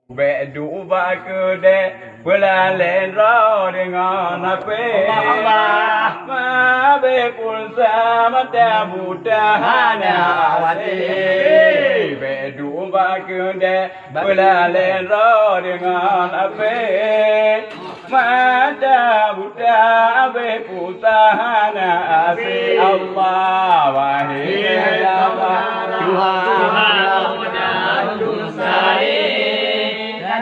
Bedu bakde pelalen dengan apa? Ma be pulsa mata budahana wati. Bedu bakde pelalen dengan apa? Mata budah be pulsa hana asi Allah wahai Allah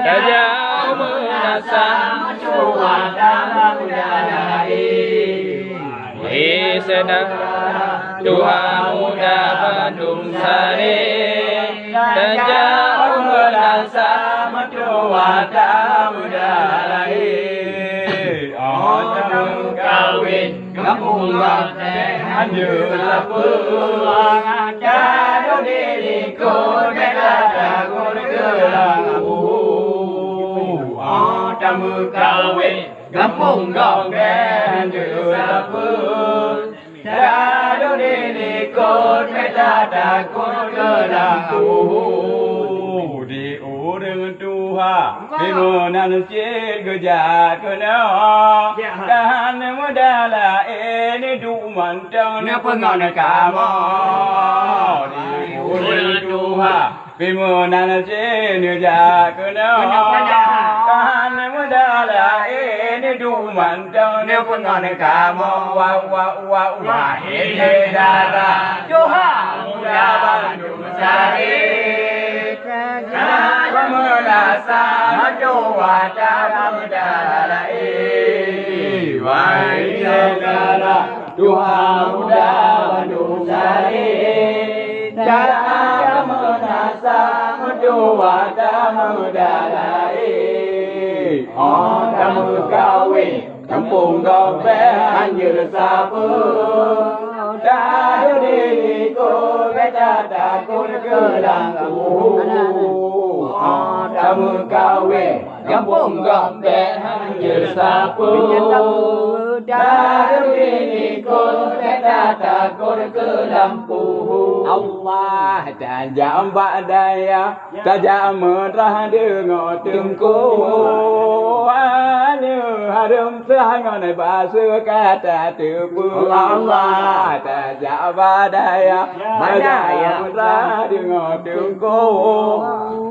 Kajau menasam cuan dalam budaya Sedang Tuhan muda Bandung Sari Kajau menasam cuan dalam budaya Oh jamu kawin kampung ganteng anjur lapuang Kado diriku negara gelang Tamu kawin kampung ganteng anjur lapuang Kado diriku negara gelang di urang Tuhan Bimunan cil gejat kena Dan mudala ini duman Tang pengon kamu Di urang Tuhan Bimunan cil gejat kena Dan mudala ini duman Tang pengon kamu Wahai darah Tuhan muda Bandung Sari Merasa maju wajah mudara Wahai negara Tuhan muda Bandung Sari Cara merasa maju wajah mudara Oh kamu kawin kampung ganteng anjur sapu Dari diriku beda takut gelangku Kamu kawin kampung ganteng anjur sapu Dari diriku beda takut gelangku Allah tajam badaya tajam merah dengar tengku Harum sangat basuh kata tubuh Allah tajam badaya tajam merah dengar tengku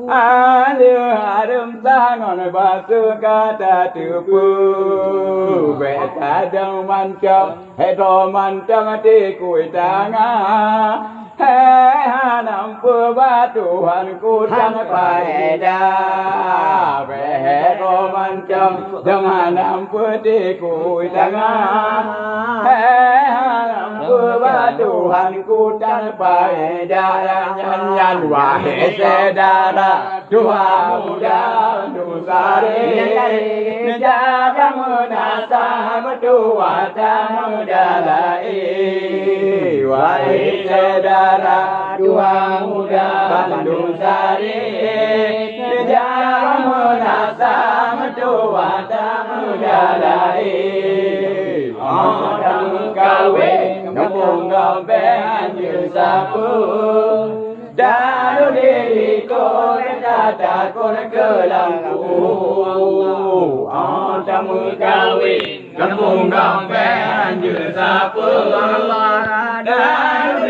Harum sangat basuh kata tubuh Betadang mancang Hedo mancang tikui tangan Hei nampu batuhan ku jangan faedah Behero mancang dengan nampu tikui tangan Hei nampu batuhan ku jangan faedah Nyanyian wahai saudara Tuhan muda Nusari Menjaga menasah Mentua tak muda lai Wahai saudara Tuhan muda Bandung Sari Menjaga menasah Mentua tak muda lai Kamu kawin kampung ganteng anjur sapu Daru diriku kata kun gelangku Kamu kawin kampung ganteng anjur sapu Daru